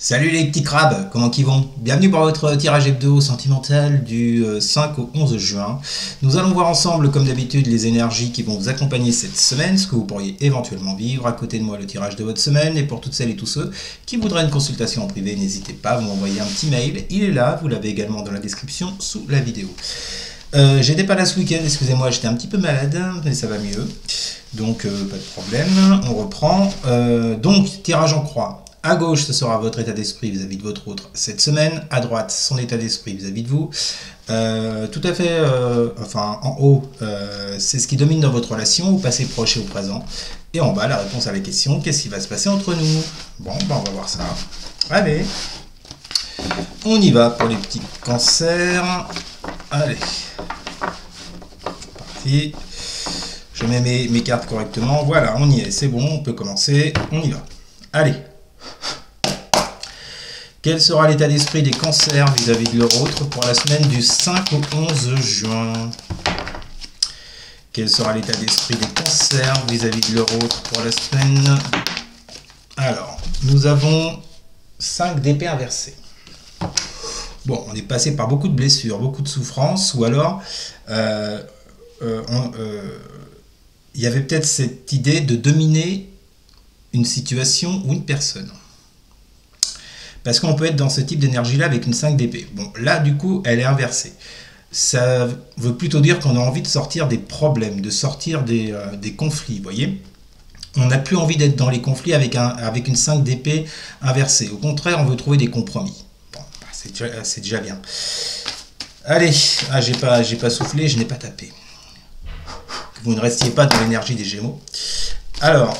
Salut les petits crabes, comment qu'ils vont? Bienvenue pour votre tirage hebdo sentimental du 5 au 11 juin. Nous allons voir ensemble, comme d'habitude, les énergies qui vont vous accompagner cette semaine, ce que vous pourriez éventuellement vivre. À côté de moi, le tirage de votre semaine. Et pour toutes celles et tous ceux qui voudraient une consultation en privé, n'hésitez pas à vous m'envoyer un petit mail. Il est là, vous l'avez également dans la description sous la vidéo. J'étais pas là ce week-end, excusez-moi, j'étais un petit peu malade, mais ça va mieux. Donc, pas de problème, on reprend. Donc, tirage en croix. À gauche, ce sera votre état d'esprit vis-à-vis de votre autre cette semaine. À droite, son état d'esprit vis-à-vis de vous. Tout à fait, enfin, en haut, c'est ce qui domine dans votre relation, au passé proche et au présent. Et en bas, la réponse à la question, qu'est-ce qui va se passer entre nous? Bon, ben, on va voir ça. Allez, on y va pour les petits cancers. Allez, c'est parti. Je mets mes cartes correctement. Voilà, on y est, c'est bon, on peut commencer. On y va. Allez. Quel sera l'état d'esprit des cancers vis-à-vis de leur autre pour la semaine du 5 au 11 juin? Quel sera l'état d'esprit des cancers vis-à-vis de leur autre pour la semaine? Alors, nous avons 5 d'épée inversées. Bon, on est passé par beaucoup de blessures, beaucoup de souffrances, ou alors il y avait peut-être cette idée de dominer une situation ou une personne. Parce qu'on peut être dans ce type d'énergie-là avec une 5 d'épée. Bon, là, du coup, elle est inversée. Ça veut plutôt dire qu'on a envie de sortir des problèmes, de sortir des conflits, vous voyez. On n'a plus envie d'être dans les conflits avec une 5 d'épée inversée. Au contraire, on veut trouver des compromis. Bon, c'est déjà bien. Allez, j'ai pas soufflé, je n'ai pas tapé. Que vous ne restiez pas dans l'énergie des Gémeaux. Alors,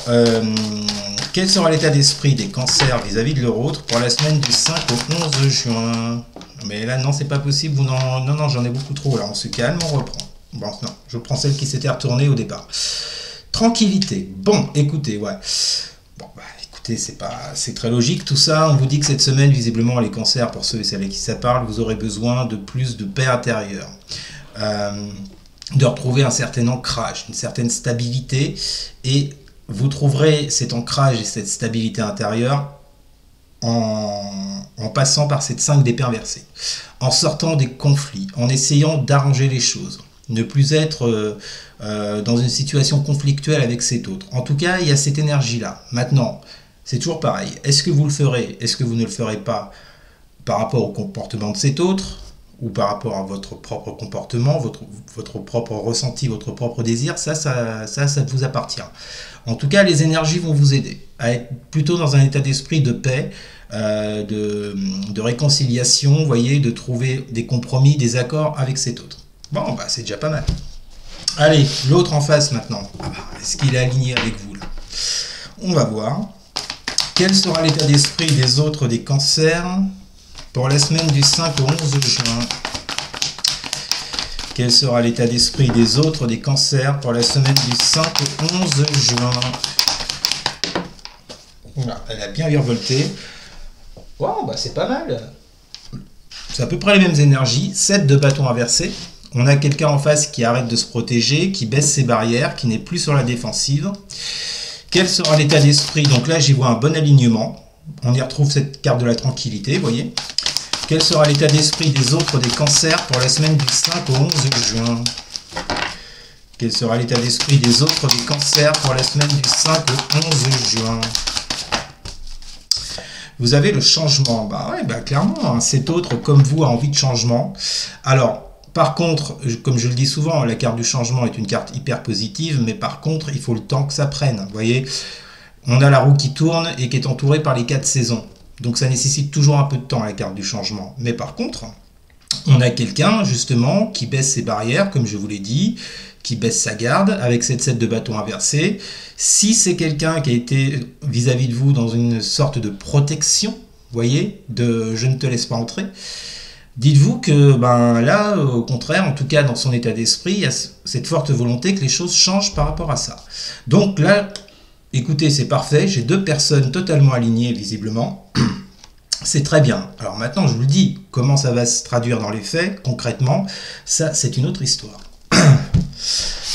quel sera l'état d'esprit des cancers vis-à-vis de leur autre pour la semaine du 5 au 11 juin? Mais là, non, c'est pas possible. Non, j'en ai beaucoup trop. Là, on se calme, on reprend. Bon, non, je prends celle qui s'était retournée au départ. Tranquillité. Bon, écoutez, ouais. Bon, bah, écoutez, c'est très logique tout ça. On vous dit que cette semaine, visiblement, les cancers, pour ceux et celles à qui ça parle, vous aurez besoin de plus de paix intérieure. De retrouver un certain ancrage, une certaine stabilité, et vous trouverez cet ancrage et cette stabilité intérieure en passant par cette 5 d'épée inversée, en sortant des conflits, en essayant d'arranger les choses, ne plus être dans une situation conflictuelle avec cet autre. En tout cas, il y a cette énergie-là. Maintenant, c'est toujours pareil. Est-ce que vous le ferez? Est-ce que vous ne le ferez pas par rapport au comportement de cet autre? Ou par rapport à votre propre comportement, votre propre ressenti, votre propre désir, ça vous appartient. En tout cas, les énergies vont vous aider à être plutôt dans un état d'esprit de paix, de réconciliation, vous voyez, de trouver des compromis, des accords avec cet autre. Bon, bah c'est déjà pas mal. Allez, l'autre en face maintenant. Ah bah, est-ce qu'il est aligné avec vous là? On va voir. Quel sera l'état d'esprit des autres des cancers pour la semaine du 5 au 11 juin? Quel sera l'état d'esprit des autres des cancers pour la semaine du 5 au 11 juin? Voilà, elle a bien virevolté. Wow, bah c'est pas mal. C'est à peu près les mêmes énergies. 7 de bâton inversé. On a quelqu'un en face qui arrête de se protéger, qui baisse ses barrières, qui n'est plus sur la défensive. Quel sera l'état d'esprit? Donc là, j'y vois un bon alignement. On y retrouve cette carte de la tranquillité, vous voyez. Quel sera l'état d'esprit des autres des cancers pour la semaine du 5 au 11 juin? Quel sera l'état d'esprit des autres des cancers pour la semaine du 5 au 11 juin? Vous avez le changement. Bah ouais, bah clairement, hein, cet autre, comme vous, a envie de changement. Alors, par contre, comme je le dis souvent, la carte du changement est une carte hyper positive, mais par contre, il faut le temps que ça prenne. Vous voyez, on a la roue qui tourne et qui est entourée par les 4 saisons. Donc ça nécessite toujours un peu de temps, la carte du changement. Mais par contre, on a quelqu'un justement qui baisse ses barrières, comme je vous l'ai dit, qui baisse sa garde avec cette 7 de bâton inversé. Si c'est quelqu'un qui a été vis-à-vis de vous dans une sorte de protection, vous voyez, de je ne te laisse pas entrer, dites-vous que ben là, au contraire, en tout cas dans son état d'esprit, il y a cette forte volonté que les choses changent par rapport à ça. Donc là, écoutez, c'est parfait, j'ai 2 personnes totalement alignées visiblement, c'est très bien. Alors maintenant, je vous le dis, comment ça va se traduire dans les faits, concrètement, ça c'est une autre histoire.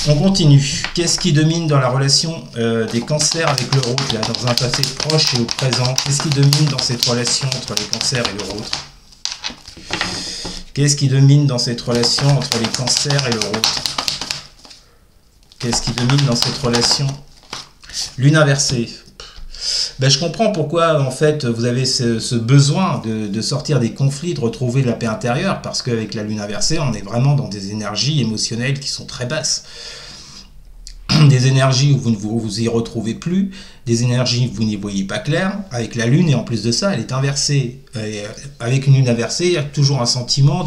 On continue. Qu'est-ce qui domine dans la relation des cancers avec le l'euro, là, dans un passé proche et au présent? Qu'est-ce qui domine dans cette relation entre les cancers et l'euro? Qu'est-ce qui domine dans cette relation entre les cancers et l'euro? Qu'est-ce qui domine dans cette relation? Lune inversée. Ben, je comprends pourquoi en fait vous avez ce besoin de sortir des conflits, de retrouver la paix intérieure, parce qu'avec la lune inversée, on est vraiment dans des énergies émotionnelles qui sont très basses. Des énergies où vous ne vous y retrouvez plus, des énergies où vous n'y voyez pas clair, avec la lune, et en plus de ça, elle est inversée. Et avec une lune inversée, il y a toujours un sentiment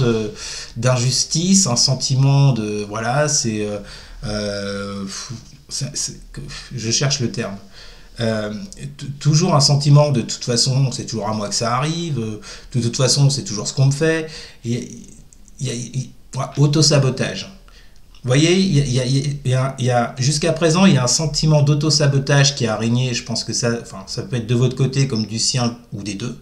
d'injustice, un sentiment de... Voilà, je cherche le terme. Toujours un sentiment de toute façon, c'est toujours à moi que ça arrive, de toute façon, c'est toujours ce qu'on me fait. Auto-sabotage. Vous voyez, jusqu'à présent, il y a un sentiment d'auto-sabotage qui a régné. Je pense que ça peut être de votre côté comme du sien ou des deux.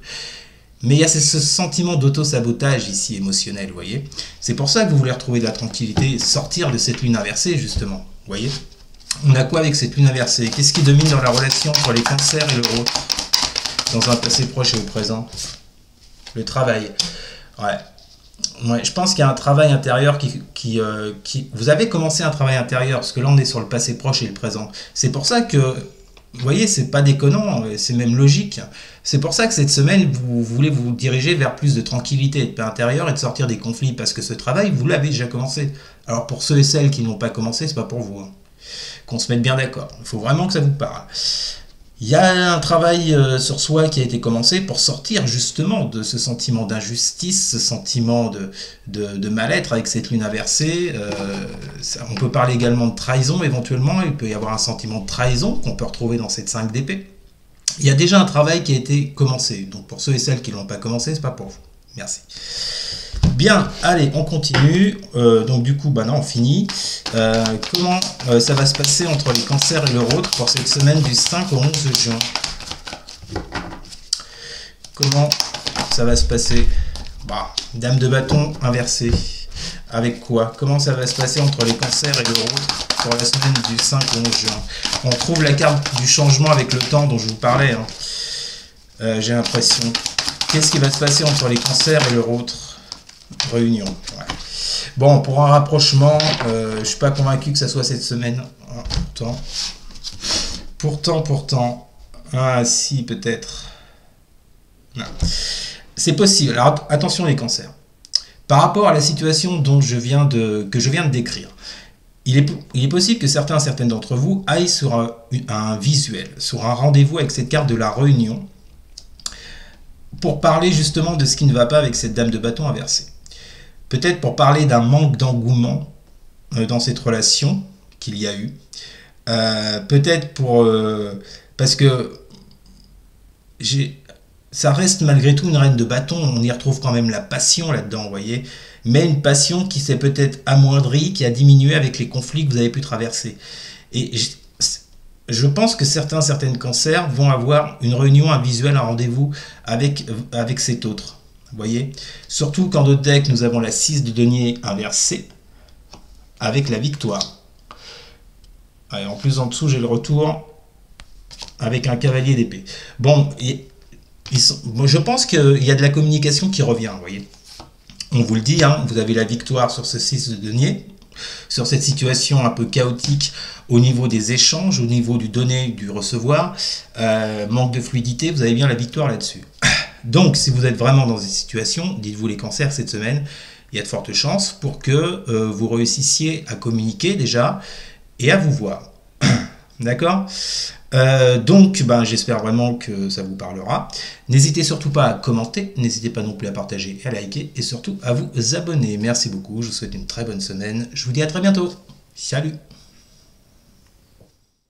Mais il y a ce sentiment d'auto-sabotage ici émotionnel, vous voyez. C'est pour ça que vous voulez retrouver de la tranquillité, sortir de cette lune inversée, justement. Vous voyez. On a quoi avec cette lune inversée? Qu'est-ce qui domine dans la relation entre les cancers et l'euro? Dans un passé proche et au présent? Le travail. Ouais, je pense qu'il y a un travail intérieur qui... Vous avez commencé un travail intérieur, parce que là on est sur le passé proche et le présent. C'est pour ça que, vous voyez, c'est pas déconnant, c'est même logique. C'est pour ça que cette semaine, vous voulez vous diriger vers plus de tranquillité et de paix intérieure et de sortir des conflits, parce que ce travail, vous l'avez déjà commencé. Alors pour ceux et celles qui n'ont pas commencé, c'est pas pour vous. Qu'on se mette bien d'accord. Il faut vraiment que ça vous parle. Il y a un travail sur soi qui a été commencé pour sortir justement de ce sentiment d'injustice, ce sentiment de mal-être avec cette lune inversée. On peut parler également de trahison éventuellement. Il peut y avoir un sentiment de trahison qu'on peut retrouver dans cette 5 d'épée. Il y a déjà un travail qui a été commencé. Donc pour ceux et celles qui ne l'ont pas commencé, c'est pas pour vous. Merci. Bien, allez, on continue. Donc du coup, non, on finit. Comment ça va se passer entre les cancers et l'euro pour cette semaine du 5 au 11 juin? Comment ça va se passer? Dame de bâton inversée. Avec quoi? Comment ça va se passer entre les cancers et l'euro pour la semaine du 5 au 11 juin? On trouve la carte du changement avec le temps dont je vous parlais. J'ai l'impression. Qu'est-ce qui va se passer entre les cancers et l'euro? Réunion. Ouais. Bon, pour un rapprochement, je ne suis pas convaincu que ça soit cette semaine. Pourtant. Ah, si, peut-être. C'est possible. Alors, attention les cancers. Par rapport à la situation que je viens de décrire, il est possible que certaines d'entre vous aillent sur un visuel, sur un rendez-vous avec cette carte de la réunion, pour parler justement de ce qui ne va pas avec cette dame de bâton inversée. Peut-être pour parler d'un manque d'engouement dans cette relation qu'il y a eu. Peut-être parce que ça reste malgré tout une reine de bâton. On y retrouve quand même la passion là-dedans, vous voyez. Mais une passion qui s'est peut-être amoindrie, qui a diminué avec les conflits que vous avez pu traverser. Et je pense que certaines cancers vont avoir une réunion, un visuel, un rendez-vous avec cet autre. Vous voyez, surtout qu'en notre deck, nous avons la 6 de denier inversée avec la victoire. Et en plus, en dessous, j'ai le retour avec un cavalier d'épée. Bon, je pense qu'il y a de la communication qui revient, vous voyez. On vous le dit, vous avez la victoire sur ce 6 de denier, sur cette situation un peu chaotique au niveau des échanges, au niveau du donner, du recevoir, manque de fluidité, vous avez bien la victoire là-dessus. Donc, si vous êtes vraiment dans cette situation, dites-vous les cancers cette semaine, il y a de fortes chances pour que vous réussissiez à communiquer déjà et à vous voir. D'accord? Donc, j'espère vraiment que ça vous parlera. N'hésitez surtout pas à commenter, n'hésitez pas non plus à partager et à liker et surtout à vous abonner. Merci beaucoup, je vous souhaite une très bonne semaine. Je vous dis à très bientôt. Salut!